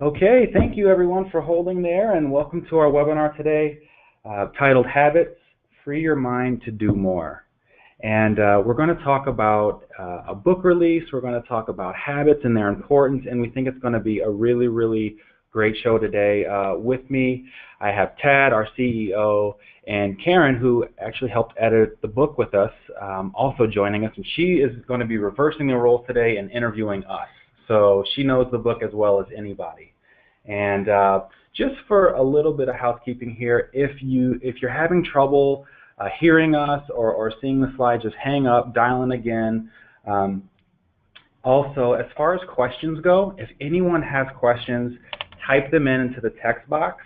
Okay, thank you everyone for holding there, and welcome to our webinar today titled Habits, Free Your Mind to Do More. And we're going to talk about a book release, we're going to talk about habits and their importance, and we think it's going to be a really, really great show today. With me, I have Tad, our CEO, and Karen, who actually helped edit the book with us, also joining us, and she is going to be reversing the roles today and interviewing us. So she knows the book as well as anybody. And just for a little bit of housekeeping here, if you're having trouble hearing us or seeing the slide, just hang up, dial in again. Also, as far as questions go, if anyone has questions, type them into the text box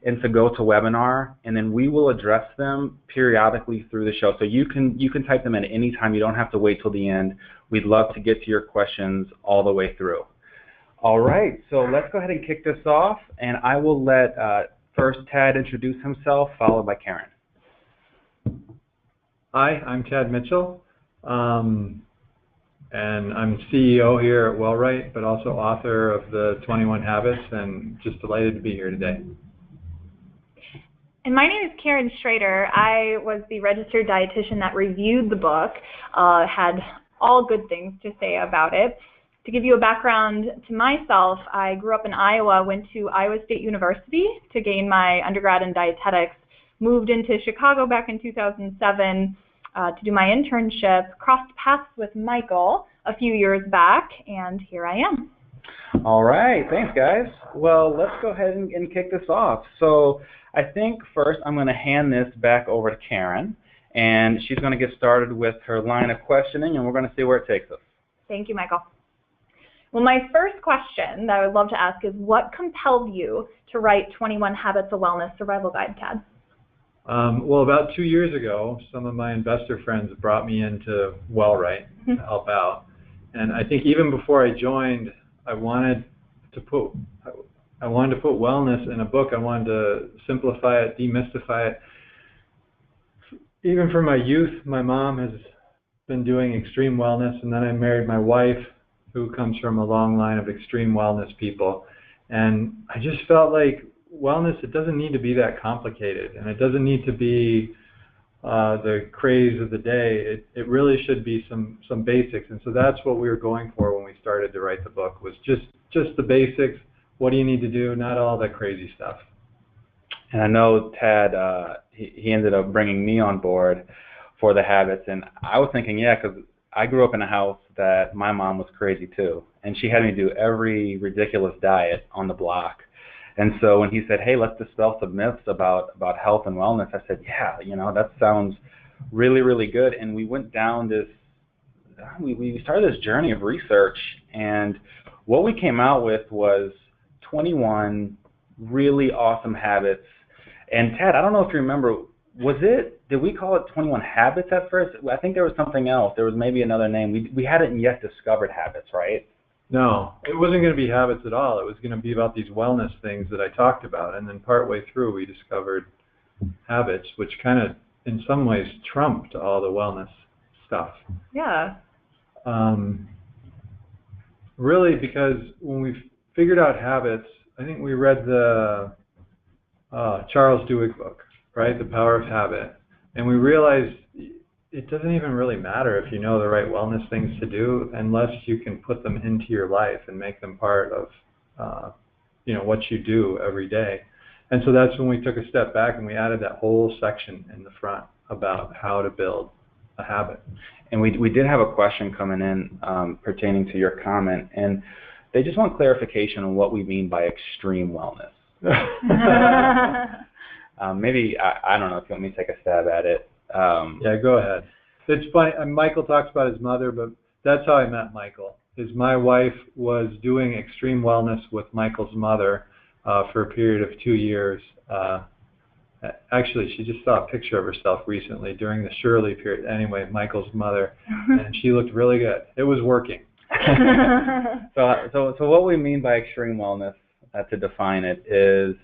and to GoToWebinar, and then we will address them periodically through the show. So you can type them in at any time. You don't have to wait till the end. We'd love to get to your questions all the way through. All right, so let's go ahead and kick this off, and I will let first Tad introduce himself, followed by Karen. Hi, I'm Tad Mitchell, and I'm CEO here at Wellwrite, but also author of the 21 Habits, and just delighted to be here today. And my name is Karen Schrader. I was the registered dietitian that reviewed the book, had all good things to say about it. To give you a background to myself, I grew up in Iowa, went to Iowa State University to gain my undergrad in dietetics, moved into Chicago back in 2007 to do my internship, crossed paths with Michael a few years back, and here I am. All right, thanks guys. Well, let's go ahead and kick this off. So I think first I'm going to hand this back over to Karen, and she's going to get started with her line of questioning, and we're going to see where it takes us. Thank you, Michael. Well, my first question that I would love to ask is, what compelled you to write 21 Habits of Wellness Survival Guide, Tad? Well, about 2 years ago, some of my investor friends brought me into Wellwrite to help out. And I think even before I joined, I wanted to put wellness in a book. I wanted to simplify it, demystify it. Even from my youth, my mom has been doing extreme wellness, and then I married my wife, who comes from a long line of extreme wellness people. And I just felt like wellness, it doesn't need to be that complicated, and it doesn't need to be the craze of the day. It really should be some basics. And so that's what we were going for when we started to write the book, was just the basics. What do you need to do? Not all that crazy stuff. And I know Tad, he ended up bringing me on board for the habits, and I was thinking, yeah, because I grew up in a house that my mom was crazy too, and she had me do every ridiculous diet on the block. And so when he said, hey, let's dispel some myths about health and wellness, I said, yeah, that sounds really, really good. And we went down this, we started this journey of research, and what we came out with was 21 really awesome habits. And Tad, I don't know if you remember, did we call it 21 Habits at first? I think there was something else. There was maybe another name. We hadn't yet discovered habits, right? No, it wasn't going to be habits at all. It was going to be about these wellness things that I talked about. And then partway through, we discovered habits, which kind of, in some ways, trumped all the wellness stuff. Yeah. Really, because when we figured out habits, I think we read the Charles Duhigg book, right? The Power of Habit. And we realized it doesn't even really matter if you know the right wellness things to do, unless you can put them into your life and make them part of what you do every day. And so that's when we took a step back and we added that whole section in the front about how to build a habit. And we did have a question coming in pertaining to your comment, and they just want clarification on what we mean by extreme wellness. Maybe, I don't know if you want me to take a stab at it. Yeah, go ahead. It's funny, Michael talks about his mother, but that's how I met Michael. My wife was doing extreme wellness with Michael's mother for a period of 2 years. Actually, she just saw a picture of herself recently during the Shirley period. Anyway, Michael's mother, and she looked really good. It was working. So what we mean by extreme wellness, to define it, is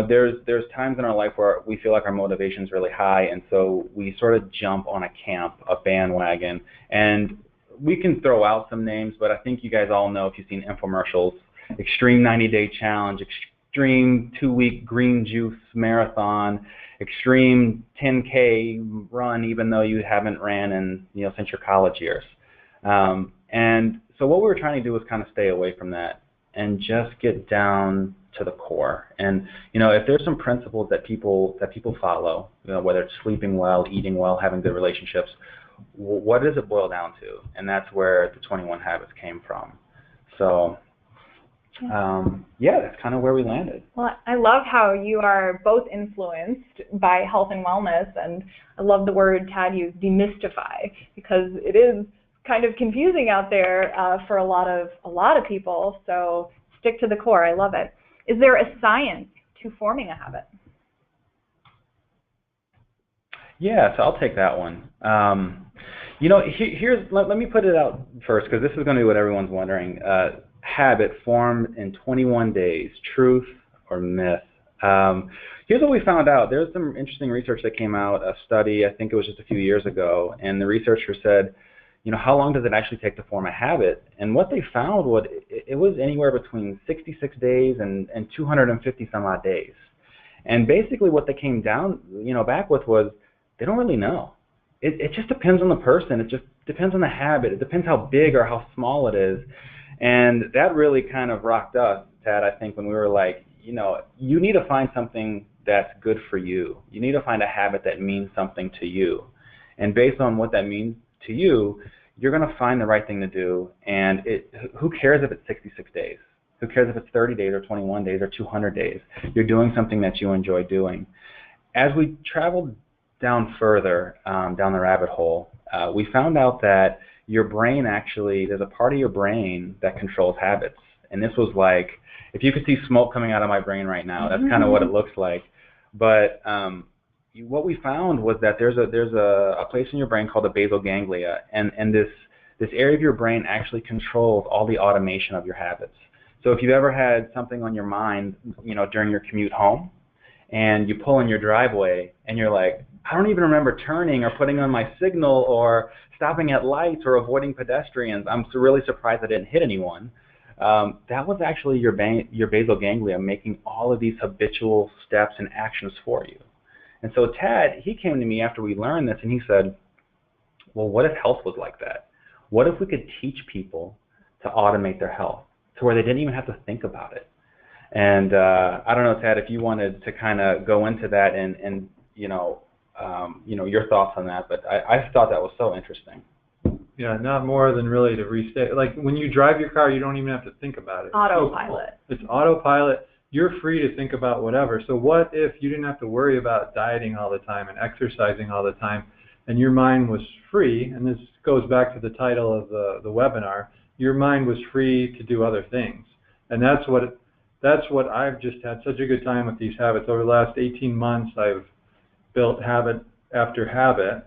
there's times in our life where we feel like our motivation is really high, and so we sort of jump on a camp, a bandwagon, and we can throw out some names, but I think you guys all know, if you've seen infomercials, extreme 90-day challenge, extreme 2-week green juice marathon, extreme 10K run, even though you haven't ran in, since your college years. And so what we were trying to do was kind of stay away from that and just get down to the core. And if there's some principles that people follow, whether it's sleeping well, eating well, having good relationships, what does it boil down to? And that's where the 21 Habits came from. So that's kind of where we landed. Well, I love how you are both influenced by health and wellness, and I love the word, Tad, used, demystify, because it is kind of confusing out there for a lot of people. So stick to the core. I love it. Is there a science to forming a habit? Yeah, so I'll take that one. Let me put it out first, because this is going to be what everyone's wondering. Habit formed in 21 days, truth or myth? Here's what we found out. There's some interesting research that came out, a study, I think it was just a few years ago, and the researcher said, how long does it actually take to form a habit? And what they found was it was anywhere between 66 days and 250 some odd days. And basically what they came down, back with was they don't really know. It just depends on the person. It just depends on the habit. It depends how big or how small it is. And that really kind of rocked us, Tad, I think, when we were like, you need to find something that's good for you. You need to find a habit that means something to you. And based on what that means to you, you're going to find the right thing to do. And who cares if it's 66 days? Who cares if it's 30 days or 21 days or 200 days? You're doing something that you enjoy doing. As we traveled down further, down the rabbit hole, we found out that your brain actually, there's a part of your brain that controls habits. And this was like, if you could see smoke coming out of my brain right now, that's kind of what it looks like. But what we found was that there's a place in your brain called the basal ganglia, and this area of your brain actually controls all the automation of your habits. So if you've ever had something on your mind, during your commute home, and you pull in your driveway, and you're like, I don't even remember turning or putting on my signal or stopping at lights or avoiding pedestrians. I'm really surprised I didn't hit anyone. That was actually your basal ganglia making all of these habitual steps and actions for you. And so Tad, he came to me after we learned this, and he said, well, what if health was like that? What if we could teach people to automate their health to where they didn't even have to think about it? And I don't know, Tad, if you wanted to kind of go into that and your thoughts on that, but I thought that was so interesting. Yeah, not more than really to restate. Like when you drive your car, you don't even have to think about it. Autopilot. It's autopilot. You're free to think about whatever. So what if you didn't have to worry about dieting all the time and exercising all the time, and your mind was free? And this goes back to the title of the webinar. Your mind was free to do other things, and that's what I've just had such a good time with these habits. Over the last 18 months, I've built habit after habit,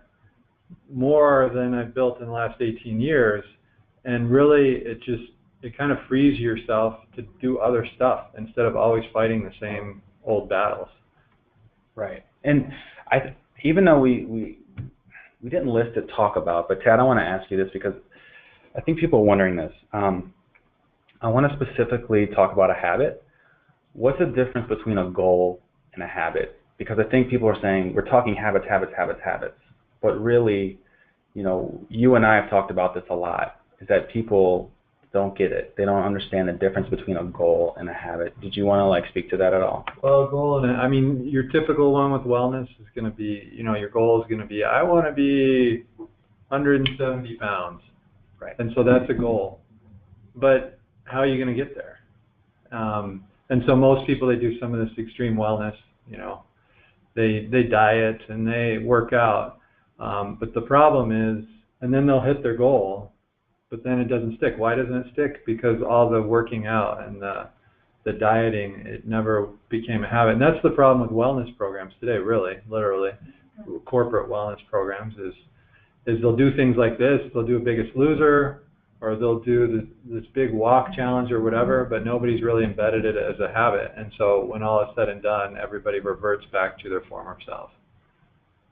more than I've built in the last 18 years. And really, it kind of frees yourself to do other stuff instead of always fighting the same old battles. Right. And even though we didn't list it, talk about, but Tad, I want to ask you this because I think people are wondering this. I want to specifically talk about a habit. What's the difference between a goal and a habit? Because I think people are saying, we're talking habits. But really, you and I have talked about this a lot, is that people don't get it. They don't understand the difference between a goal and a habit. Did you want to speak to that at all? Well, a goal, your typical one with wellness is going to be, your goal is going to be, I want to be 170 pounds. Right. And so that's a goal. But how are you going to get there? And so most people, they do some of this extreme wellness, they diet and they work out. But the problem is, and then they'll hit their goal, but then it doesn't stick. Why doesn't it stick? Because all the working out and the dieting, it never became a habit. And that's the problem with wellness programs today, really, literally. Corporate wellness programs is they'll do things like this. They'll do a Biggest Loser, or they'll do this big walk challenge or whatever, but nobody's really embedded it as a habit. And so when all is said and done, everybody reverts back to their former self.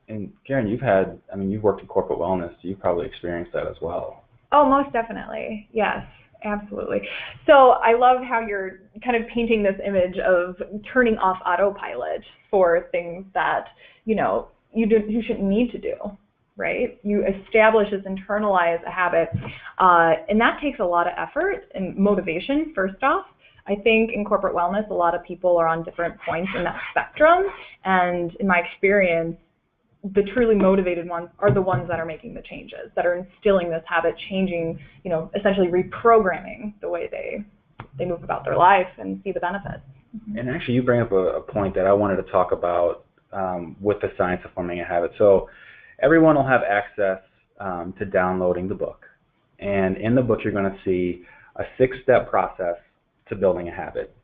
And Karen, you've worked in corporate wellness, so you've probably experienced that as well. Oh, most definitely, yes. Absolutely. So I love how you're kind of painting this image of turning off autopilot for things that, you know, you shouldn't need to do, right? You establish this, internalize a habit, and that takes a lot of effort and motivation, first off. I think in corporate wellness, a lot of people are on different points in that spectrum, and in my experience, the truly motivated ones are the ones that are making the changes, that are instilling this habit, changing, you know, essentially reprogramming the way they move about their life and see the benefits. And actually, you bring up a point that I wanted to talk about with the science of forming a habit. So everyone will have access to downloading the book. And in the book, you're going to see a 6-step process to building a habit.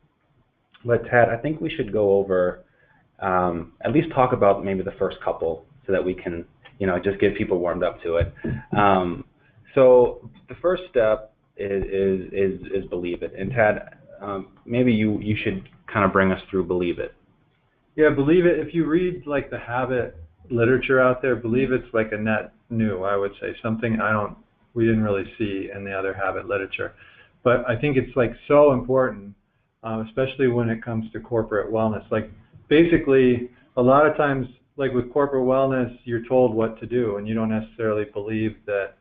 But Tad, I think we should go over, at least talk about maybe the first couple so that we can, you know, just get people warmed up to it. So the first step is believe it. And Tad, maybe you should kind of bring us through believe it. Yeah, believe it. If you read like the habit literature out there, believe it's like a net new, I would say, something we didn't really see in the other habit literature. But I think it's like so important, especially when it comes to corporate wellness. Like basically, a lot of times, like with corporate wellness, you're told what to do, and you don't necessarily believe that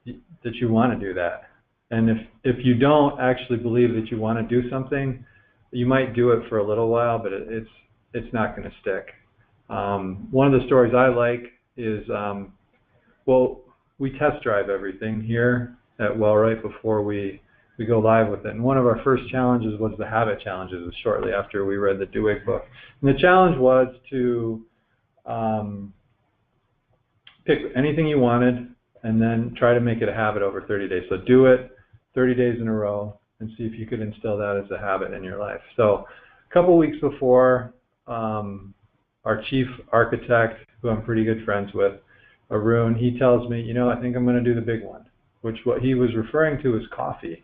you want to do that. And if you don't actually believe that you want to do something, you might do it for a little while, but it's not going to stick. One of the stories I like is, well, we test drive everything here at Wellright before we go live with it. And one of our first challenges was the habit challenges, was shortly after we read the Duhigg book. And the challenge was to pick anything you wanted and then try to make it a habit over 30 days. So do it 30 days in a row and see if you could instill that as a habit in your life. So a couple weeks before, our chief architect, who I'm pretty good friends with, Arun, he tells me, you know, I think I'm going to do the big one, which what he was referring to is coffee,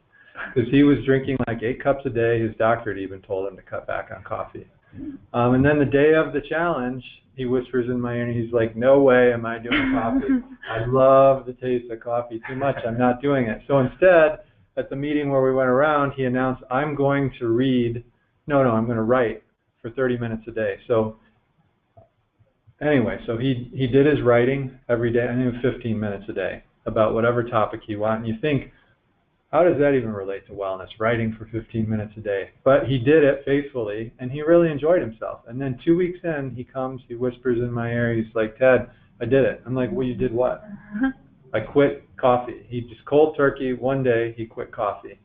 because he was drinking like 8 cups a day. His doctor had even told him to cut back on coffee. And then the day of the challenge, he whispers in my ear, and he's like, no way am I doing coffee. I love the taste of coffee too much. I'm not doing it. So instead, at the meeting where we went around, he announced, I'm going to write for 30 minutes a day. So anyway, so he did his writing every day, I think 15 minutes a day, about whatever topic he wanted. And you think, how does that even relate to wellness, writing for 15 minutes a day? But he did it faithfully, and he really enjoyed himself. And then 2 weeks in, he comes, he whispers in my ear, he's like, Ted, I did it. I'm like, well, you did what? I quit coffee. He just cold turkey, one day, he quit coffee.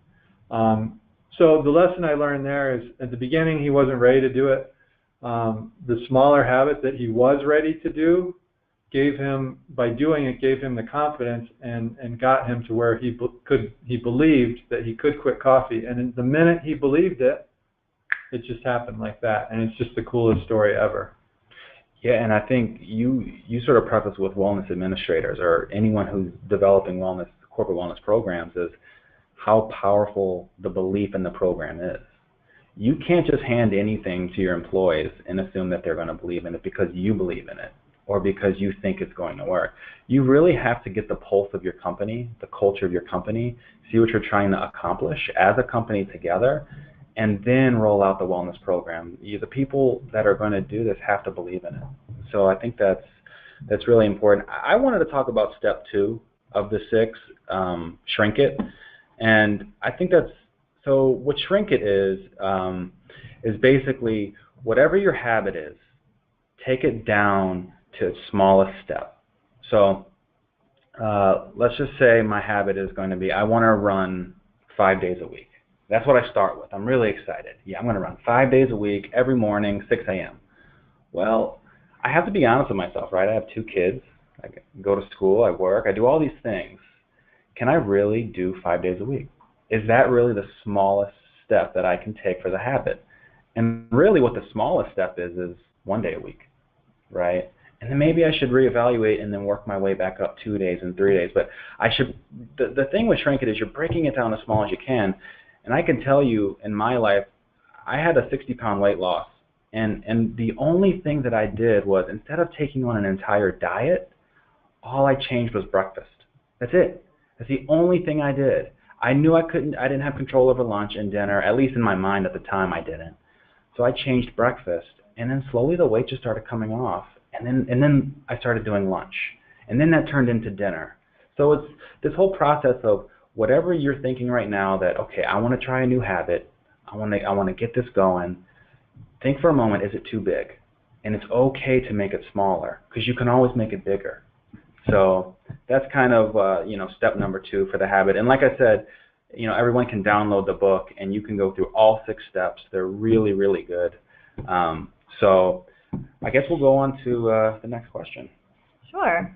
So the lesson I learned there is, at the beginning, he wasn't ready to do it. The smaller habit that he was ready to do gave him the confidence and got him to where he believed that he could quit coffee. And the minute he believed it, it just happened like that. And it's just the coolest story ever. Yeah, and I think you sort of preface with wellness administrators or anyone who's developing corporate wellness programs is how powerful the belief in the program is. You can't just hand anything to your employees and assume that they're going to believe in it because you believe in it or because you think it's going to work. You really have to get the pulse of your company, the culture of your company, see what you're trying to accomplish as a company together, and then roll out the wellness program. The people that are going to do this have to believe in it. So I think that's really important. I wanted to talk about step 2 of the 6, shrink it. And I think so what shrink it is basically whatever your habit is, take it down to its smallest step. So let's just say my habit is going to be I want to run 5 days a week. That's what I start with. I'm really excited. Yeah, I'm going to run 5 days a week, every morning, 6 a.m. Well, I have to be honest with myself, right? I have 2 kids. I go to school, I work, I do all these things. Can I really do 5 days a week? Is that really the smallest step that I can take for the habit? And really what the smallest step is 1 day a week, right? And then maybe I should reevaluate and then work my way back up 2 days and 3 days. But the thing with Shrink It is you're breaking it down as small as you can. And I can tell you in my life, I had a 60-pound weight loss. And the only thing that I did was instead of taking on an entire diet, all I changed was breakfast. That's it. That's the only thing I did. I knew I didn't have control over lunch and dinner, at least in my mind at the time I didn't. So I changed breakfast, and then slowly the weight just started coming off. And then I started doing lunch. And then that turned into dinner. So it's this whole process of whatever you're thinking right now that, okay, I want to try a new habit. I want to get this going. Think for a moment, is it too big? And it's okay to make it smaller because you can always make it bigger. So that's kind of, step number 2 for the habit. And like I said, everyone can download the book and you can go through all 6 steps. They're really, really good. So I guess we'll go on to the next question. Sure.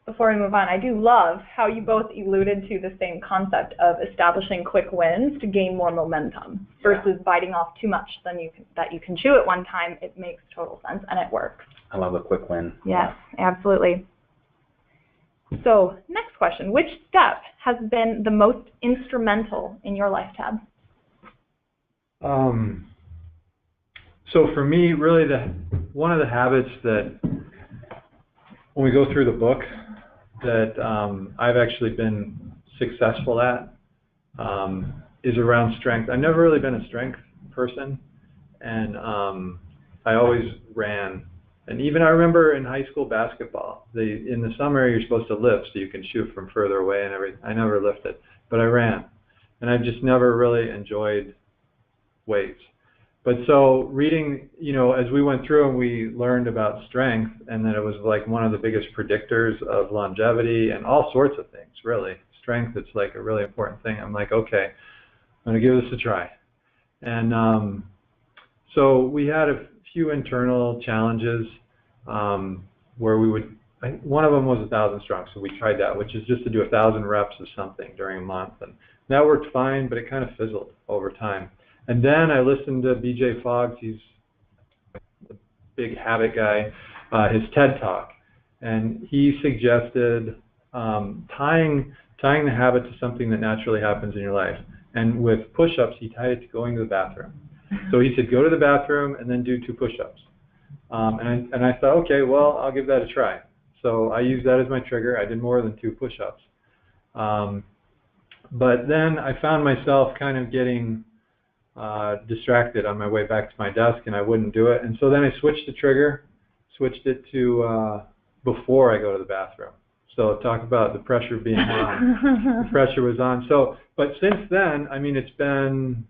Before we move on, I do love how you both alluded to the same concept of establishing quick wins to gain more momentum versus biting off too much that you can chew at one time. It makes total sense and it works. I love a quick win. Yes, absolutely. So, next question. Which step has been the most instrumental in your life, Tab? So for me, really, one of the habits that when we go through the book that I've actually been successful at is around strength. I've never really been a strength person, and I always ran. And even I remember in high school basketball, in the summer you're supposed to lift so you can shoot from further away and everything. I never lifted, but I ran. And I've just never really enjoyed weights. But so reading, as we went through and we learned about strength, and that it was like one of the biggest predictors of longevity and all sorts of things, really. Strength, it's like a really important thing. I'm like, okay, I'm going to give this a try. And so we had a few internal challenges where we would, one of them was 1,000 strong, so we tried that, which is just to do 1,000 reps of something during a month. And that worked fine, but it kind of fizzled over time. And then I listened to BJ Fogg's, he's a big habit guy, his TED Talk. And he suggested tying the habit to something that naturally happens in your life. And with push-ups, he tied it to going to the bathroom. So he said, go to the bathroom and then do 2 push-ups. And I thought, okay, well, I'll give that a try. So I used that as my trigger. I did more than 2 push-ups. But then I found myself kind of getting distracted on my way back to my desk, and I wouldn't do it. And so then I switched the trigger, switched it to before I go to the bathroom. So talk about the pressure being on. The pressure was on. So, but since then, I mean, it's been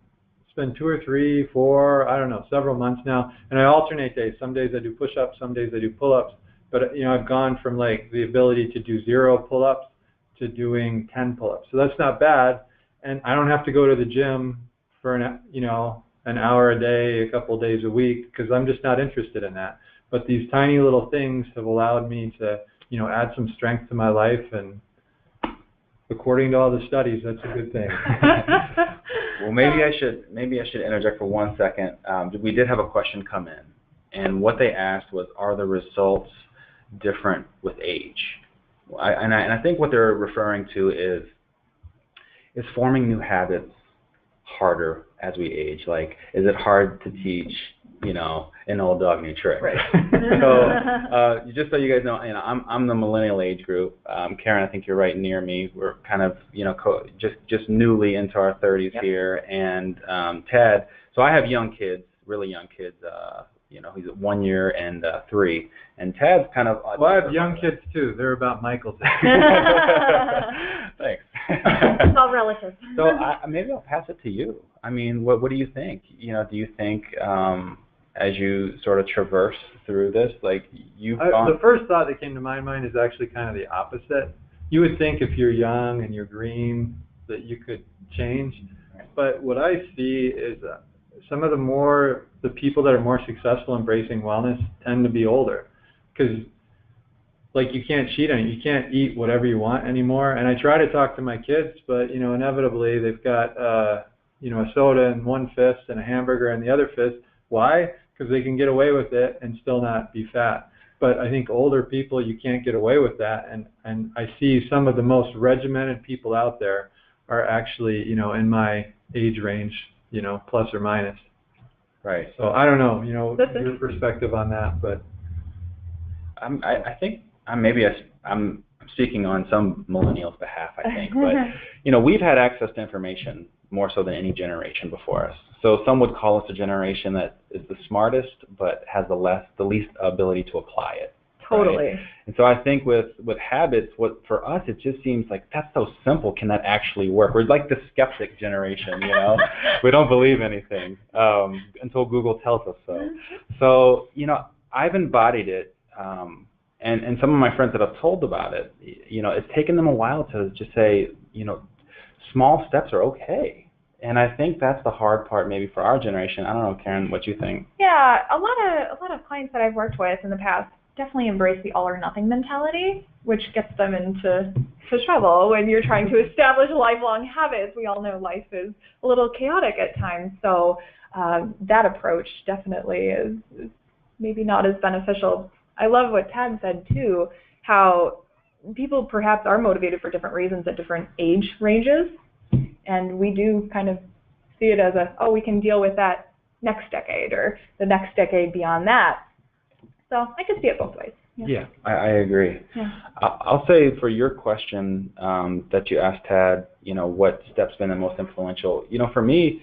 2 or 3, 4, I don't know, several months now, and I alternate days. Some days I do push-ups, some days I do pull-ups. But I've gone from like the ability to do 0 pull-ups to doing 10 pull-ups. So that's not bad, and I don't have to go to the gym for an hour a day, a couple of days a week, because I'm just not interested in that. But these tiny little things have allowed me to, add some strength to my life, and according to all the studies, that's a good thing. Well, maybe I should interject for 1 second. We did have a question come in, and what they asked was, are the results different with age? I think what they're referring to is forming new habits harder as we age. Like, is it hard to teach, an old dog new tricks? Right. So just so you guys know, I'm the millennial age group. Karen, I think you're right near me. We're kind of, just newly into our 30s Yep. here. And Ted, so I have young kids, really young kids. He's 1 year and 3. And Ted's kind of... Well, I have young kids too. They're about Michael's age. Thanks. It's all relative. So maybe I'll pass it to you. I mean, what do you think? Do you think as you sort of traverse through this, like you've gone... The first thought that came to my mind is actually kind of the opposite. You would think if you're young and you're green that you could change. But what I see is some of the people that are more successful embracing wellness tend to be older. Because like you can't cheat on it. You can't eat whatever you want anymore. And I try to talk to my kids, but inevitably they've got a soda in one fist and a hamburger in the other fist. Why? Because they can get away with it and still not be fat. But I think older people, you can't get away with that. And I see some of the most regimented people out there are actually, in my age range, plus or minus. Right. So I don't know, your perspective on that, but I think I'm speaking on some millennials' behalf, I think, but we've had access to information more so than any generation before us. So some would call us a generation that is the smartest, but has the least ability to apply it. Totally. Right? And so I think with habits, for us, it just seems like that's so simple. Can that actually work? We're like the skeptic generation, We don't believe anything until Google tells us so. So, I've embodied it, and some of my friends that I've told about it, it's taken them a while to just say, small steps are okay. And I think that's the hard part maybe for our generation. I don't know, Karen, what you think? Yeah, a lot of clients that I've worked with in the past definitely embrace the all or nothing mentality, which gets them into trouble when you're trying to establish lifelong habits. We all know life is a little chaotic at times, so that approach definitely is maybe not as beneficial. I love what Tad said too, how people perhaps are motivated for different reasons at different age ranges. And we do kind of see it as we can deal with that next decade or the next decade beyond that. So I could see it both ways. Yeah, I agree. Yeah. I'll say for your question that you asked, Tad, what step's been the most influential? For me,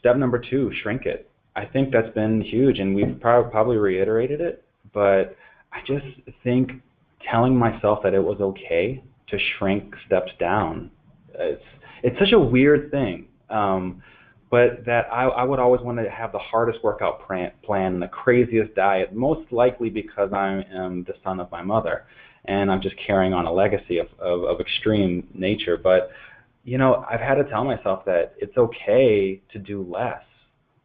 step number 2, shrink it. I think that's been huge, and we've probably reiterated it, but I just think telling myself that it was okay to shrink steps down, it's such a weird thing, but that I would always want to have the hardest workout plan and the craziest diet, most likely because I am the son of my mother, and I'm just carrying on a legacy of extreme nature. But, I've had to tell myself that it's okay to do less.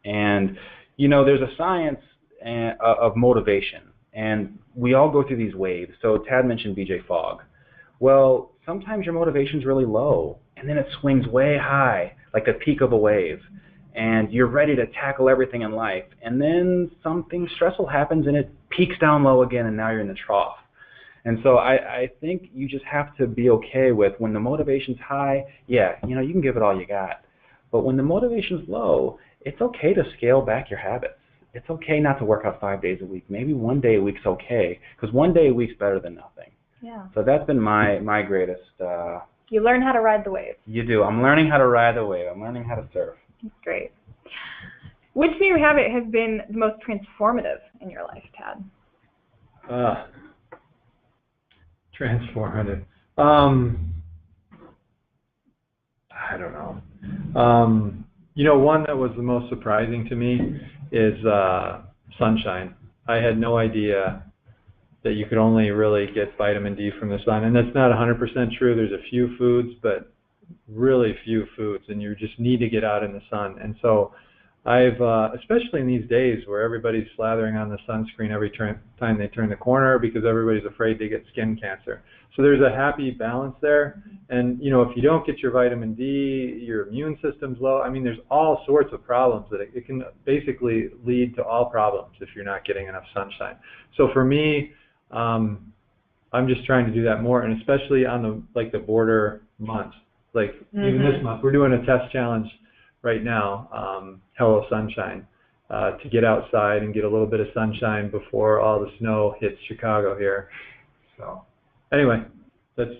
And, there's a science of motivation, and we all go through these waves. So Tad mentioned BJ Fogg. Well, sometimes your motivation's really low, and then it swings way high, like the peak of a wave, and you're ready to tackle everything in life, and then something stressful happens, and it peaks down low again, and now you're in the trough. And so I think you just have to be okay with when the motivation's high, you can give it all you got. But when the motivation's low, it's okay to scale back your habits. It's okay not to work out 5 days a week. Maybe 1 day a week's okay, because 1 day a week's better than nothing. Yeah. So that's been my greatest. You learn how to ride the wave. You do. I'm learning how to ride the wave. I'm learning how to surf. That's great. Which new habit has been the most transformative in your life, Tad? Transformative. I don't know. One that was the most surprising to me is sunshine. I had no idea that you could only really get vitamin D from the sun, and that's not 100% true. There's a few foods, but really few foods, and you just need to get out in the sun. And so I've, especially in these days where everybody's slathering on the sunscreen every time they turn the corner because everybody's afraid to get skin cancer. So there's a happy balance there. And, if you don't get your vitamin D, your immune system's low. I mean, there's all sorts of problems that it can basically lead to all problems if you're not getting enough sunshine. So for me, I'm just trying to do that more, and especially on the border months. Even this month, we're doing a test challenge right now, Hello Sunshine, to get outside and get a little bit of sunshine before all the snow hits Chicago here. So anyway, that's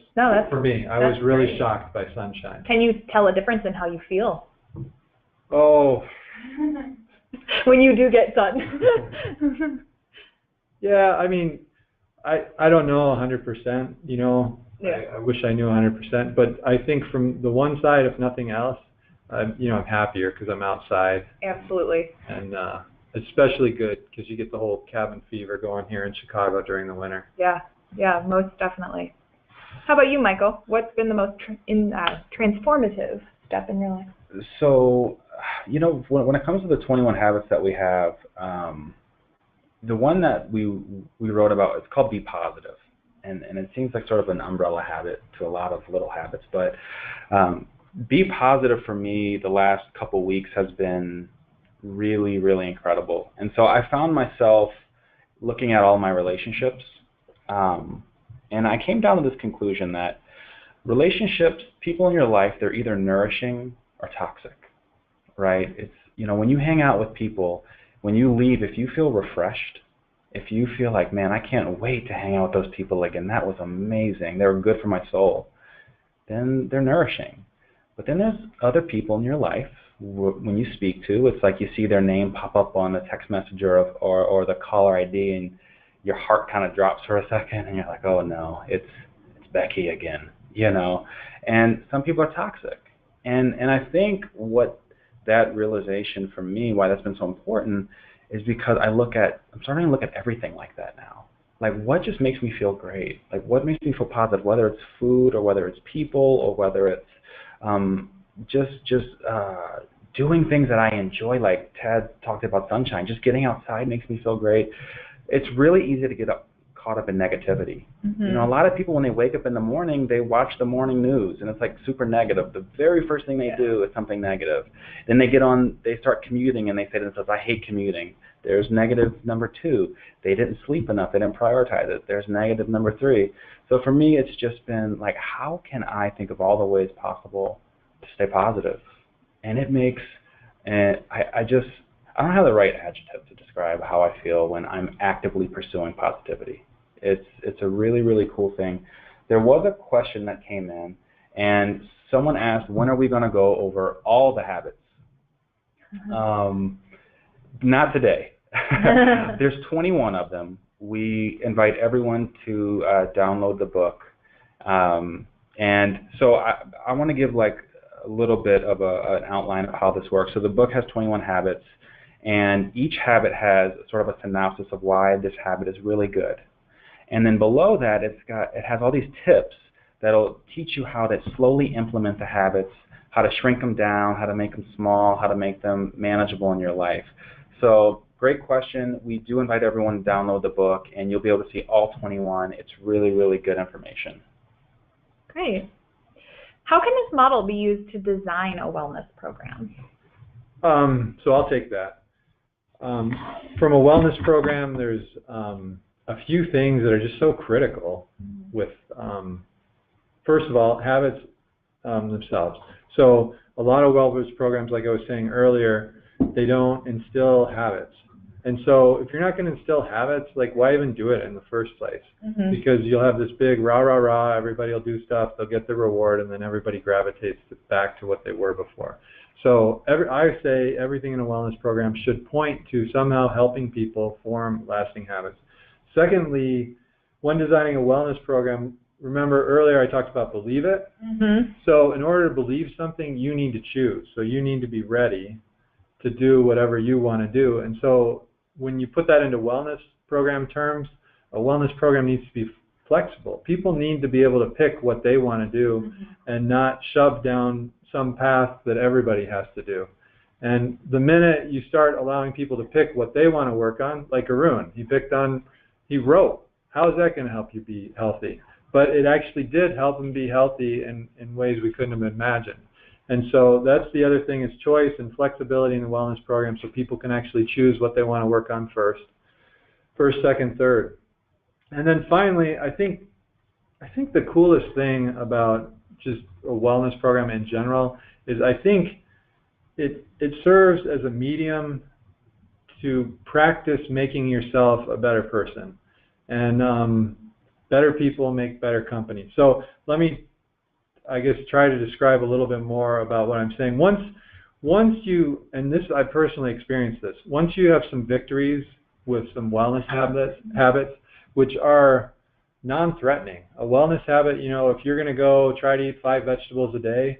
for me. I was really great. Shocked by sunshine. Can you tell a difference in how you feel? Oh. When you do get sun. Yeah, I mean, I don't know 100%, Yeah. I wish I knew 100%, but I think from the one side, if nothing else, I'm happier because I'm outside. Absolutely. And especially good because you get the whole cabin fever going here in Chicago during the winter. Yeah, most definitely. How about you, Michael? What's been the most transformative step in your life? So, when it comes to the 21 habits that we have, the one that we wrote about, it's called Be Positive. And it seems like sort of an umbrella habit to a lot of little habits. But Be Positive for me the last couple weeks has been really, really incredible. And so I found myself looking at all my relationships. And I came down to this conclusion that relationships, people in your life, they're either nourishing or toxic, right? It's, when you hang out with people, when you leave, if you feel refreshed, if you feel like, man, I can't wait to hang out with those people again, that was amazing, they were good for my soul, then they're nourishing. But then there's other people in your life when you speak to, it's like you see their name pop up on the text message or the caller ID, and your heart kind of drops for a second, and you're like, oh no, it's Becky again, you know. And some people are toxic. And I think what that realization for me, why that's been so important, is because I'm starting to look at everything like that now. Like, what just makes me feel great? Like, what makes me feel positive, whether it's food or whether it's people or whether it's just doing things that I enjoy, like Ted talked about sunshine. Just getting outside makes me feel great. It's really easy to get caught up in negativity. Mm-hmm. You know, a lot of people, when they wake up in the morning, they watch the morning news, and it's like super negative. The very first thing they do is something negative. Then they start commuting, and they say to themselves, I hate commuting. There's negative number 2. They didn't sleep enough. They didn't prioritize it. There's negative number 3. So for me, it's just been like, how can I think of all the ways possible to stay positive? And it makes, and I don't have the right adjective to describe how I feel when I'm actively pursuing positivity. It's a really, really cool thing. There was a question that came in, and someone asked, when are we going to go over all the habits? Not today. There's 21 of them. We invite everyone to download the book. And so I want to give like a little bit of an outline of how this works. So the book has 21 habits, and each habit has sort of a synopsis of why this habit is really good. And then below that, it has all these tips that'll teach you how to slowly implement the habits, how to shrink them down, how to make them small, how to make them manageable in your life. So great question. We do invite everyone to download the book, and you'll be able to see all 21. It's really, really good information. Great. How can this model be used to design a wellness program? So I'll take that. From a wellness program, there's a few things that are just so critical with, first of all, habits themselves. So a lot of wellness programs, like I was saying earlier, they don't instill habits. And so if you're not going to instill habits, like, why even do it in the first place? Mm-hmm. Because you'll have this big rah, rah, rah, everybody will do stuff, they'll get the reward, and then everybody gravitates back to what they were before. So I say everything in a wellness program should point to somehow helping people form lasting habits. Secondly, when designing a wellness program, remember earlier I talked about believe it. Mm-hmm. So in order to believe something, you need to choose. So you need to be ready to do whatever you want to do. And so when you put that into wellness program terms, a wellness program needs to be flexible. People need to be able to pick what they want to do, mm-hmm. and not shove down some path that everybody has to do. And the minute you start allowing people to pick what they want to work on, like Arun, he wrote. How is that going to help you be healthy? But it actually did help him be healthy in ways we couldn't have imagined. And so that's the other thing, is choice and flexibility in the wellness program, so people can actually choose what they want to work on first, second, third. And then finally, I think the coolest thing about just a wellness program in general is I think it serves as a medium to practice making yourself a better person. And better people make better company. So let me, I guess, try to describe a little bit more about what I'm saying. Once you, and this, I personally experienced this, once you have some victories with some wellness habits, which are non-threatening. A wellness habit, if you're going to go try to eat 5 vegetables a day,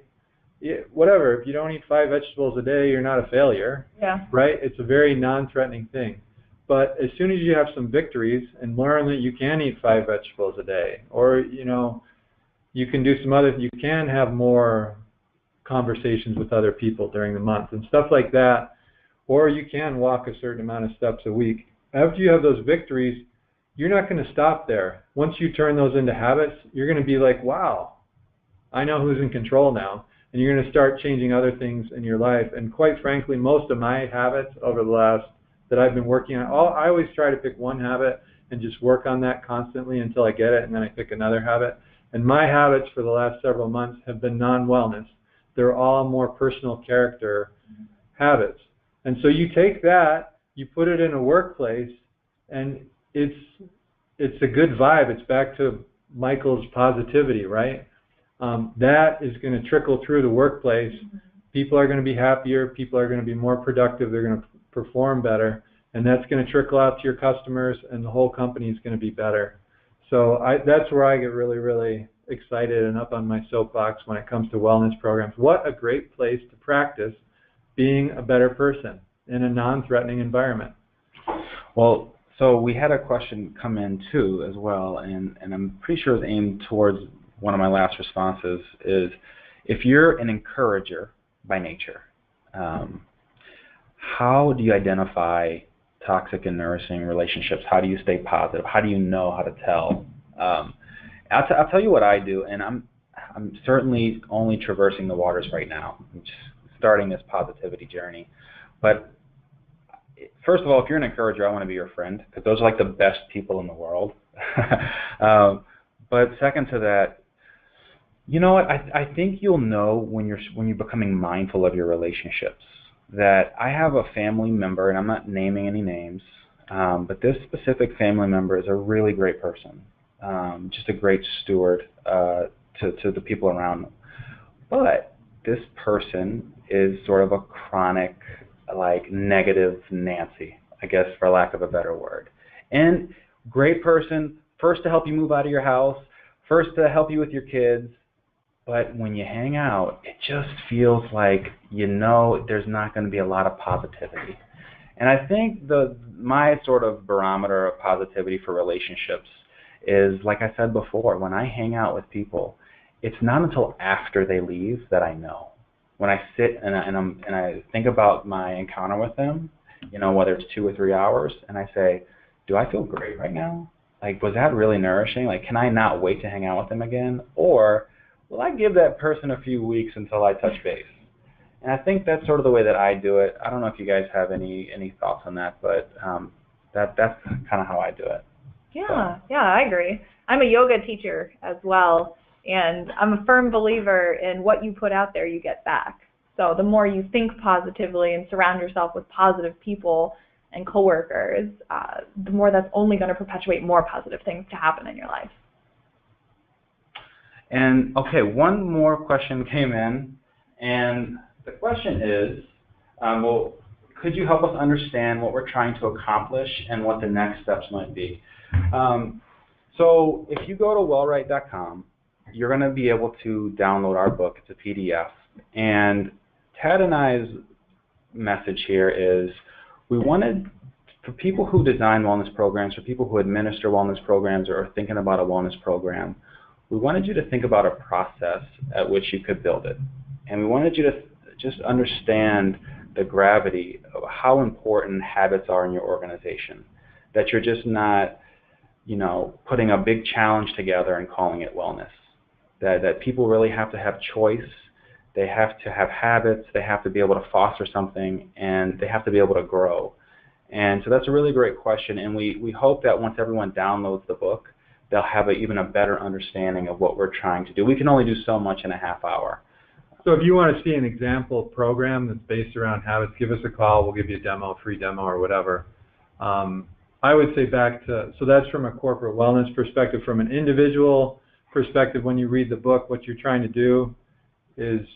whatever, if you don't eat 5 vegetables a day, you're not a failure. Yeah. Right? It's a very non-threatening thing. But as soon as you have some victories and learn that you can eat 5 vegetables a day, or, you can do you can have more conversations with other people during the month and stuff like that, or you can walk a certain amount of steps a week. After you have those victories, you're not going to stop there. Once you turn those into habits, you're going to be like, wow, I know who's in control now. And you're going to start changing other things in your life. And quite frankly, most of my habits over the last that I've been working on, I always try to pick one habit and just work on that constantly until I get it, and then I pick another habit. And my habits for the last several months have been non-wellness. They're all more personal character habits. And so you take that, you put it in a workplace, and it's a good vibe. It's back to Michael's positivity, right? That is going to trickle through the workplace. People are going to be happier. People are going to be more productive. They're going to perform better. And that's going to trickle out to your customers, and the whole company is going to be better. So that's where I get really, really excited and up on my soapbox when it comes to wellness programs. What a great place to practice being a better person in a non-threatening environment. Well, so we had a question come in too as well, and I'm pretty sure it's aimed towards one of my last responses, is if you're an encourager by nature, how do you identify toxic and nourishing relationships? How do you stay positive? How do you know how to tell? I'll tell you what I do, and I'm certainly only traversing the waters right now. I'm just starting this positivity journey. But first of all, if you're an encourager, I want to be your friend, because those are like the best people in the world. But second to that, you know what? I think you'll know when you're becoming mindful of your relationships. That I have a family member, and I'm not naming any names, but this specific family member is a really great person, just a great steward to the people around them. But this person is sort of a chronic, like, negative Nancy, I guess, for lack of a better word. And great person, first to help you move out of your house, first to help you with your kids. But when you hang out, it just feels like, there's not going to be a lot of positivity. And I think my sort of barometer of positivity for relationships is, like I said before, when I hang out with people, it's not until after they leave that I know. When I sit and I think about my encounter with them, whether it's 2 or 3 hours, and I say, do I feel great right now? Like, was that really nourishing? Like, can I not wait to hang out with them again? Or will I give that person a few weeks until I touch base? And I think that's sort of the way that I do it. I don't know if you guys have any thoughts on that, but that's kind of how I do it. Yeah, I agree. I'm a yoga teacher as well, and I'm a firm believer in what you put out there, you get back. So the more you think positively and surround yourself with positive people and coworkers, the more that's only going to perpetuate more positive things to happen in your life. And okay, one more question came in, and the question is, could you help us understand what we're trying to accomplish and what the next steps might be? So if you go to wellwrite.com, you're going to be able to download our book. It's a PDF. And Tad and I's message here is, we wanted, for people who design wellness programs, for people who administer wellness programs or are thinking about a wellness program, we wanted you to think about a process at which you could build it. And we wanted you to just understand the gravity of how important habits are in your organization. That you're just not, putting a big challenge together and calling it wellness. That people really have to have choice. They have to have habits. They have to be able to foster something, and they have to be able to grow. And so that's a really great question. And we hope that once everyone downloads the book, they'll have even a better understanding of what we're trying to do. We can only do so much in a half hour. So if you want to see an example program that's based around habits, give us a call. We'll give you a demo, free demo or whatever. I would say so that's from a corporate wellness perspective. From an individual perspective, when you read the book, what you're trying to do is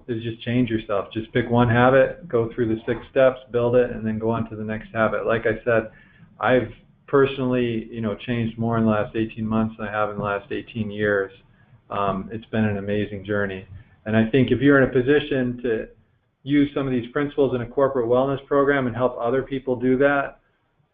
just change yourself. Just pick one habit, go through the 6 steps, build it, and then go on to the next habit. Like I said, I've personally, changed more in the last 18 months than I have in the last 18 years. It's been an amazing journey. And I think if you're in a position to use some of these principles in a corporate wellness program and help other people do that,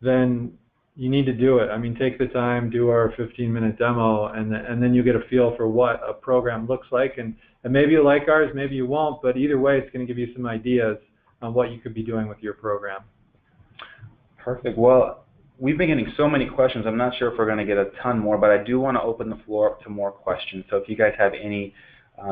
then you need to do it. I mean, take the time, do our 15-minute demo, and then you get a feel for what a program looks like. And maybe you like ours, maybe you won't, but either way, it's going to give you some ideas on what you could be doing with your program. Perfect. Well, we've been getting so many questions. I'm not sure if we're going to get a ton more, but I do want to open the floor up to more questions. So if you guys have any,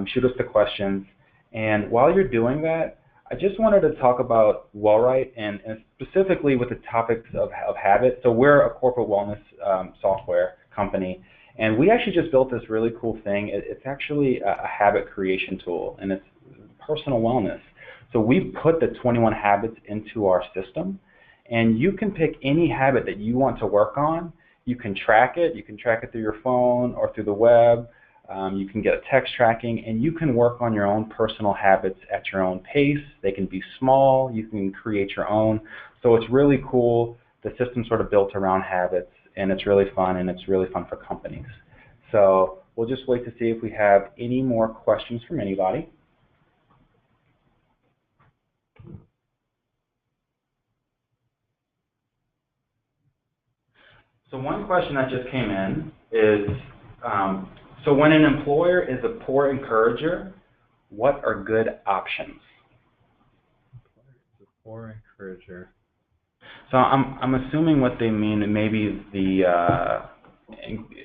shoot us the questions. And while you're doing that, I just wanted to talk about WellWrite and specifically with the topics of habit. So we're a corporate wellness software company, and we actually just built this really cool thing. It's actually a habit creation tool, and it's personal wellness. So we put the 21 habits into our system, and you can pick any habit that you want to work on, You can track it. You can track it through your phone or through the web. You can get a text tracking, and you can work on your own personal habits at your own pace. They can be small. You can create your own. So it's really cool. The system's sort of built around habits, and it's really fun, and it's really fun for companies. So we'll just wait to see if we have any more questions from anybody. So one question that just came in is, so when an employer is a poor encourager, what are good options? The poor encourager. So I'm assuming what they mean, maybe the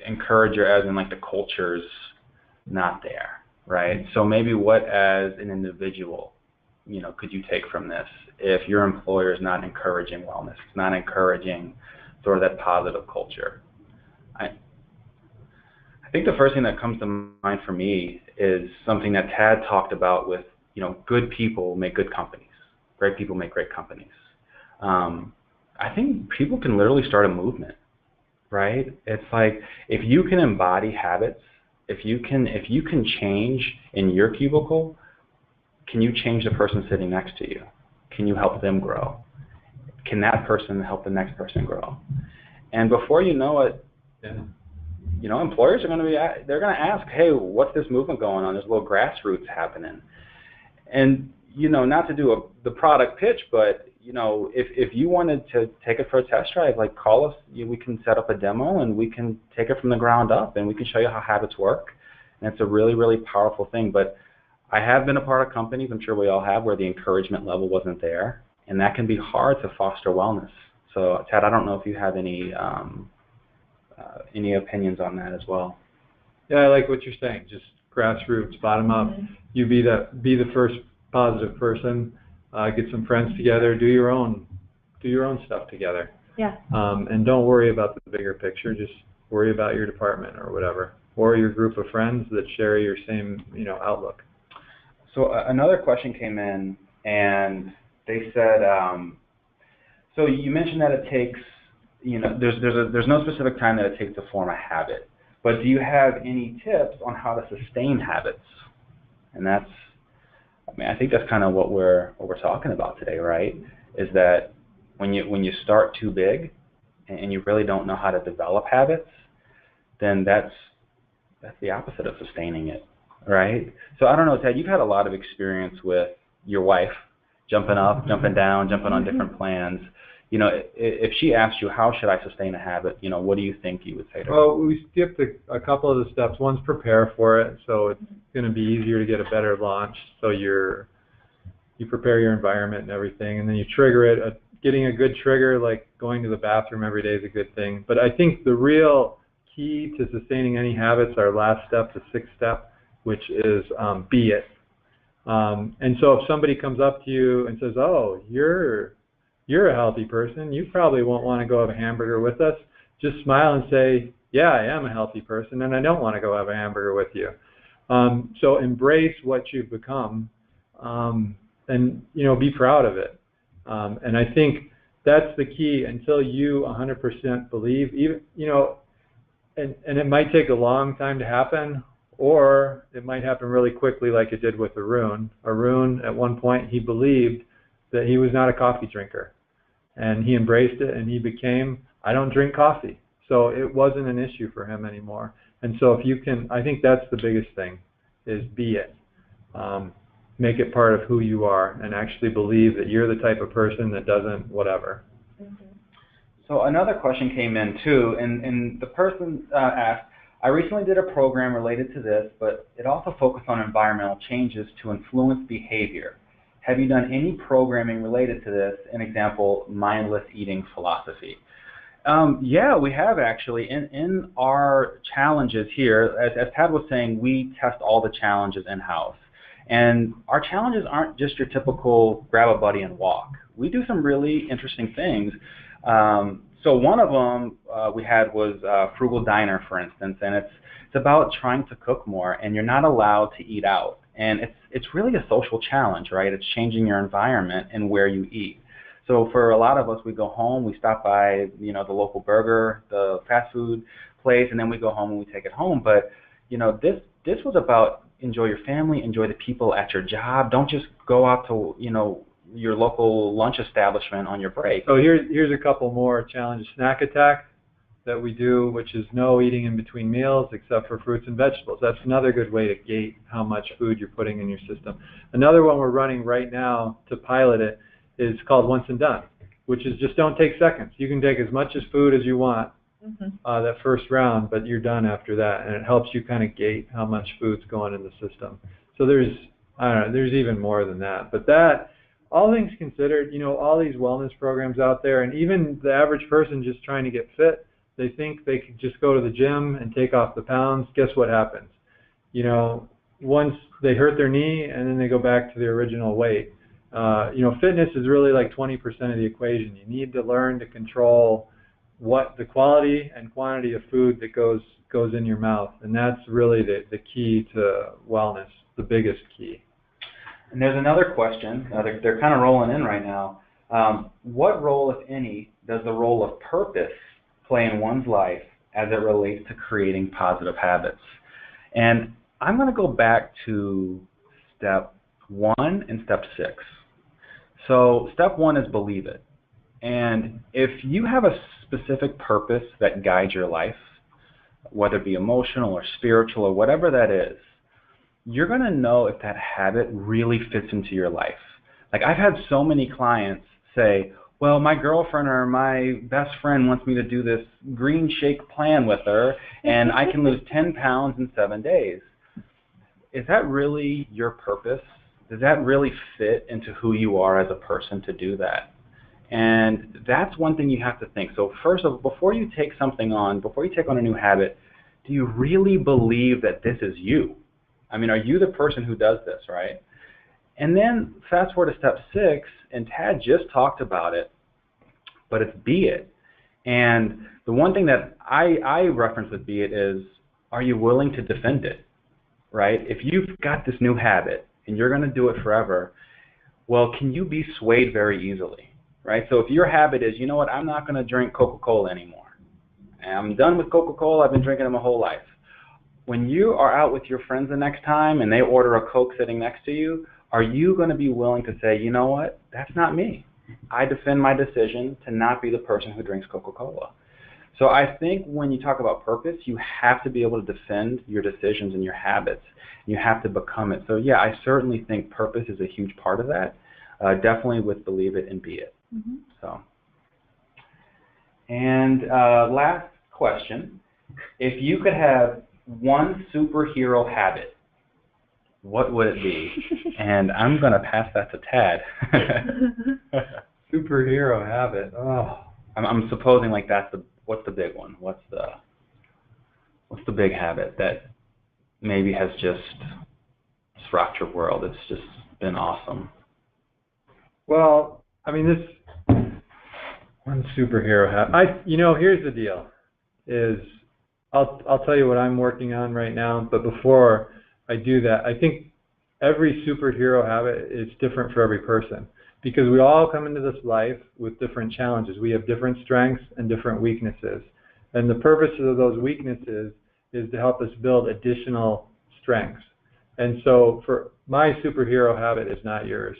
encourager as in like the culture's not there, right? So maybe what as an individual, could you take from this if your employer is not encouraging wellness, it's not encouraging sort of that positive culture? I think the first thing that comes to mind for me is something that Tad talked about with, good people make good companies. Great people make great companies. I think people can literally start a movement, right? It's like if you can embody habits, if you can change in your cubicle, can you change the person sitting next to you? Can you help them grow? Can that person help the next person grow? And before you know it, employers are going to they're going to ask, hey, what's this movement going on? There's a little grassroots happening. And, not to do the product pitch, but, if you wanted to take it for a test drive, like call us, we can set up a demo and we can take it from the ground up and we can show you how habits work. And it's a really, really powerful thing. But I have been a part of companies, I'm sure we all have, where the encouragement level wasn't there. And that can be hard to foster wellness. So, Tad, I don't know if you have any opinions on that as well. Yeah, I like what you're saying. Just grassroots, bottom up. You be the first positive person. Get some friends together. Do your own stuff together. Yeah. And don't worry about the bigger picture. Just worry about your department or whatever, or your group of friends that share your same outlook. So another question came in, and they said, so you mentioned that it takes, there's no specific time that it takes to form a habit, but do you have any tips on how to sustain habits? And I think that's kind of what we're talking about today, right? Is that when you start too big and you really don't know how to develop habits, then that's the opposite of sustaining it, right? So I don't know, Ted, you've had a lot of experience with your wife jumping up, jumping down, jumping on different plans. If she asked you, how should I sustain a habit, what do you think you would say to her? Well, we skipped a couple of the steps. One's prepare for it, so it's going to be easier to get a better launch. So you prepare your environment and everything, and then you trigger it. Getting a good trigger, like going to the bathroom every day, is a good thing. But I think the real key to sustaining any habits, our last step, the sixth step, which is be it. And so if somebody comes up to you and says, oh, you're a healthy person, you probably won't want to go have a hamburger with us. Just smile and say, yeah, I am a healthy person, and I don't want to go have a hamburger with you. So embrace what you've become, and be proud of it. And I think that's the key. Until you 100% believe, even and it might take a long time to happen, or it might happen really quickly, like it did with Arun. Arun, at one point, he believed that he was not a coffee drinker, and he embraced it, and he became, I don't drink coffee. So it wasn't an issue for him anymore. And so if you can, I think that's the biggest thing, is be it. Make it part of who you are, and actually believe that you're the type of person that doesn't whatever. So another question came in too, and the person asked, I recently did a program related to this, but it also focused on environmental changes to influence behavior. Have you done any programming related to this? An example, mindless eating philosophy. Yeah, we have actually. In our challenges here, as Tad was saying, we test all the challenges in-house. And our challenges aren't just your typical grab a buddy and walk. We do some really interesting things. So one of them we had was Frugal Diner, for instance, and it's about trying to cook more, and you're not allowed to eat out. And it's really a social challenge, right? It's changing your environment and where you eat. So for a lot of us, we go home, we stop by, you know, the local burger, the fast food place, and then we go home and we take it home. But, you know, this was about enjoy your family, enjoy the people at your job. Don't just go out to, you know, your local lunch establishment on your break. So here's a couple more challenges. Snack attack that we do, which is no eating in between meals except for fruits and vegetables. That's another good way to gate how much food you're putting in your system. Another one we're running right now to pilot it is called Once and Done, which is just don't take seconds. You can take as much as food as you want that first round, but you're done after that, and it helps you kind of gate how much food's going in the system. So there's, I don't know, there's even more than that. But that, all things considered, you know, all these wellness programs out there, and even the average person just trying to get fit, they think they could just go to the gym and take off the pounds. Guess what happens? You know, once they hurt their knee and then they go back to their original weight. You know, fitness is really like 20% of the equation. You need to learn to control what the quality and quantity of food that goes in your mouth, and that's really the key to wellness, the biggest key. And there's another question. They're kind of rolling in right now. What role, if any, does the role of purpose play in one's life as it relates to creating positive habits? And I'm going to go back to step 1 and step 6. So step 1 is believe it. And if you have a specific purpose that guides your life, whether it be emotional or spiritual or whatever that is, you're going to know if that habit really fits into your life. Like, I've had so many clients say, well, my girlfriend or my best friend wants me to do this green shake plan with her, and I can lose 10 pounds in 7 days. Is that really your purpose? Does that really fit into who you are as a person to do that? And that's one thing you have to think. So first of all, before you take something on, before you take on a new habit, do you really believe that this is you? I mean, are you the person who does this, right? And then fast forward to step 6, and Tad just talked about it, but it's be it. And the one thing that I reference with be it is, are you willing to defend it, right? If you've got this new habit and you're going to do it forever, well, can you be swayed very easily, right? So if your habit is, you know what, I'm not going to drink Coca-Cola anymore. I'm done with Coca-Cola. I've been drinking it my whole life. When you are out with your friends the next time and they order a Coke sitting next to you, are you going to be willing to say, you know what, that's not me. I defend my decision to not be the person who drinks Coca-Cola. So I think when you talk about purpose, you have to be able to defend your decisions and your habits. You have to become it. So yeah, I certainly think purpose is a huge part of that. Definitely with believe it and be it. Mm-hmm. So, and last question: if you could have one superhero habit, what would it be? And I'm going to pass that to Tad. Superhero habit. Oh, I'm supposing like what's the big one? What's the big habit that maybe has just rocked your world? It's just been awesome. Well, I mean, this one superhero habit. Here's the deal: is I'll tell you what I'm working on right now. But before I do that, I think every superhero habit is different for every person, because we all come into this life with different challenges. We have different strengths and different weaknesses. And the purpose of those weaknesses is to help us build additional strengths. And so for my superhero habit is not yours,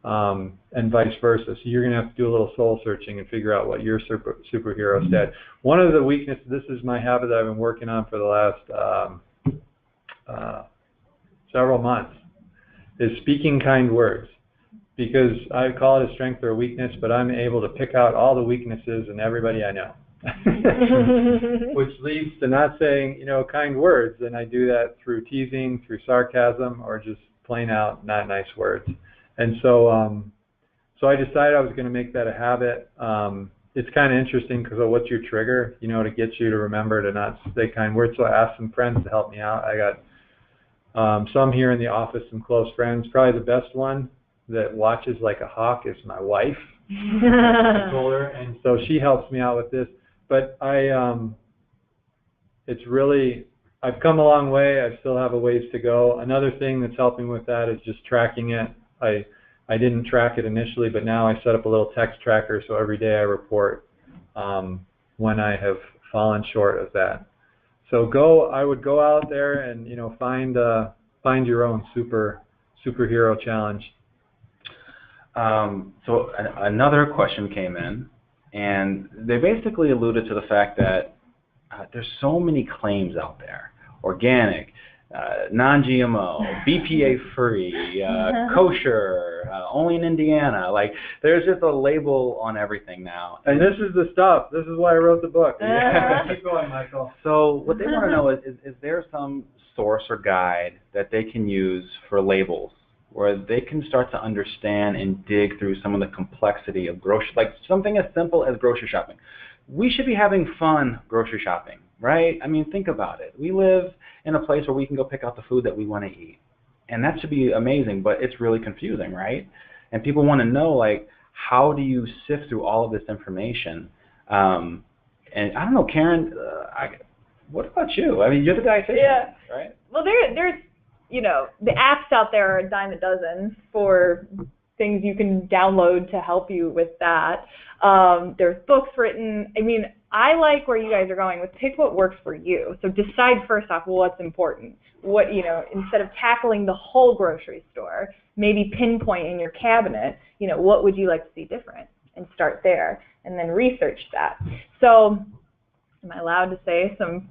and vice versa. So you're going to have to do a little soul searching and figure out what your superhero is. One of the weaknesses, this is my habit that I've been working on for the last several months, is speaking kind words. Because I call it a strength or a weakness, but I'm able to pick out all the weaknesses in everybody I know. Which leads to not saying, kind words. And I do that through teasing, through sarcasm, or just plain out not nice words. And so I decided I was going to make that a habit. It's kind of interesting because what's your trigger, to get you to remember to not say kind words. So I asked some friends to help me out. I got some here in the office, some close friends. Probably the best one that watches like a hawk is my wife. I told her, and so she helps me out with this. But it's really, I've come a long way. I still have a ways to go. Another thing that's helping with that is just tracking it. I I didn't track it initially, but now I set up a little text tracker, so every day I report when I have fallen short of that. So I would go out there and find your own superhero challenge. So another question came in, and they basically alluded to the fact that there's so many claims out there: organic, non-GMO, BPA-free, kosher, only in Indiana. Like, there's just a label on everything now. And this is the stuff. This is why I wrote the book. Keep going, Michael. So what they want to know is there some source or guide that they can use for labels, where they can start to understand and dig through some of the complexity of grocery, like something as simple as grocery shopping. We should be having fun grocery shopping, right? I mean, think about it. We live in a place where we can go pick out the food that we want to eat. And that should be amazing, but it's really confusing, right? And people want to know, like, how do you sift through all of this information? And I don't know, Karen, what about you? I mean, you're the dietitian, right? Well, there's the apps out there are a dime a dozen for things you can download to help you with that. There's books written. I mean, I like where you guys are going with pick what works for you. So decide first off what's important. What, instead of tackling the whole grocery store, maybe pinpoint in your cabinet, what would you like to see different, and start there, and then research that. So am I allowed to say some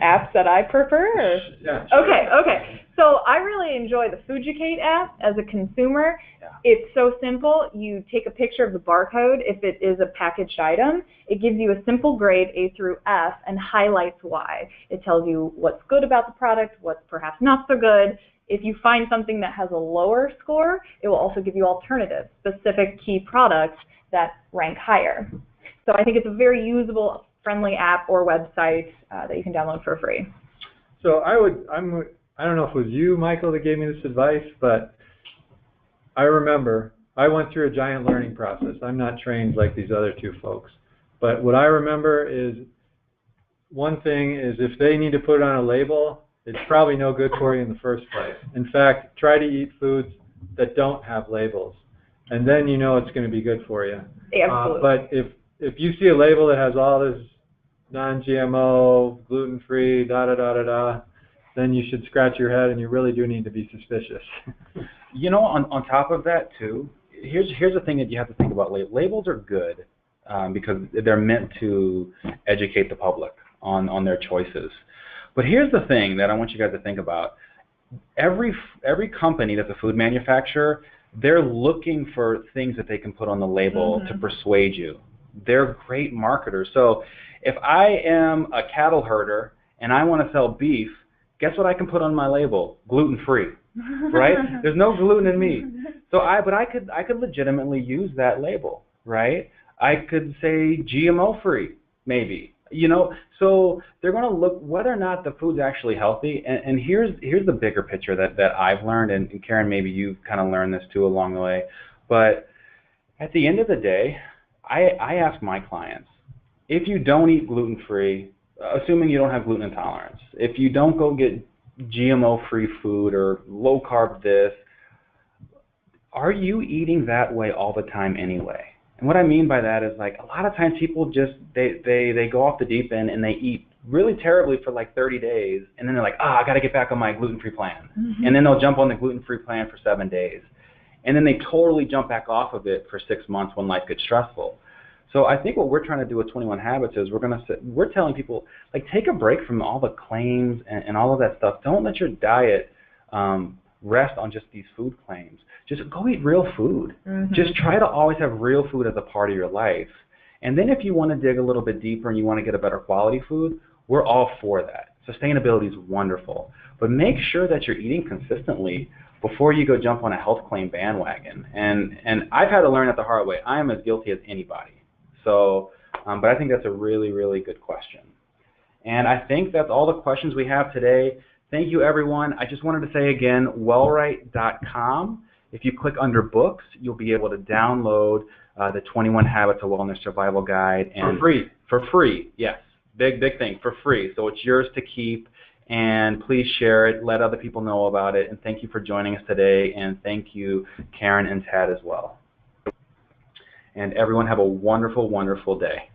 apps that I prefer? Or? Yeah. Sure. Okay. So I really enjoy the Fujicate app as a consumer. Yeah. It's so simple. You take a picture of the barcode. If it is a packaged item, it gives you a simple grade A through F and highlights why. It tells you what's good about the product, what's perhaps not so good. If you find something that has a lower score, it will also give you alternatives, specific key products that rank higher. So I think it's a very usable, friendly app or website that you can download for free. So I don't know if it was you, Michael, that gave me this advice, but I remember I went through a giant learning process. I'm not trained like these other two folks. But what I remember is, one thing is, if they need to put it on a label, it's probably no good for you in the first place. In fact, try to eat foods that don't have labels, and then it's going to be good for you. Absolutely. But if you see a label that has all this non-GMO, gluten-free, then you should scratch your head, and you really do need to be suspicious. On top of that too, here's the thing that you have to think about. Labels are good because they're meant to educate the public on their choices. But here's the thing that I want you guys to think about. Every company that's a food manufacturer, they're looking for things that they can put on the label to persuade you. They're great marketers. So if I am a cattle herder and I want to sell beef, guess what I can put on my label? Gluten-free, right? There's no gluten in meat. So I could legitimately use that label, right? I could say GMO-free, maybe. So they're going to look whether or not the food's actually healthy. And here's the bigger picture that I've learned, and Karen, maybe you've kind of learned this too along the way. But at the end of the day, I ask my clients, if you don't eat gluten-free, assuming you don't have gluten intolerance, if you don't go get GMO-free food or low-carb this, are you eating that way all the time anyway? And what I mean by that is, like, a lot of times people just, they go off the deep end and they eat really terribly for like 30 days, and then they're like, I got to get back on my gluten-free plan. And then they'll jump on the gluten-free plan for 7 days. And then they totally jump back off of it for 6 months when life gets stressful. So I think what we're trying to do with 21 Habits is we're telling people, like, take a break from all the claims and all of that stuff. Don't let your diet rest on just these food claims. Just go eat real food. Just try to always have real food as a part of your life. And then if you want to dig a little bit deeper and you want to get a better quality food, we're all for that. Sustainability is wonderful. But make sure that you're eating consistently before you go jump on a health claim bandwagon. And I've had to learn it the hard way. I am as guilty as anybody. So, but I think that's a really, really good question. And I think that's all the questions we have today. Thank you, everyone. I just wanted to say again, wellright.com. If you click under books, you'll be able to download the 21 Habits of Wellness Survival Guide. And for free. For free, yes. Big thing, for free. So it's yours to keep. And please share it, let other people know about it, and thank you for joining us today, and thank you, Karen and Tad, as well. And everyone have a wonderful, wonderful day.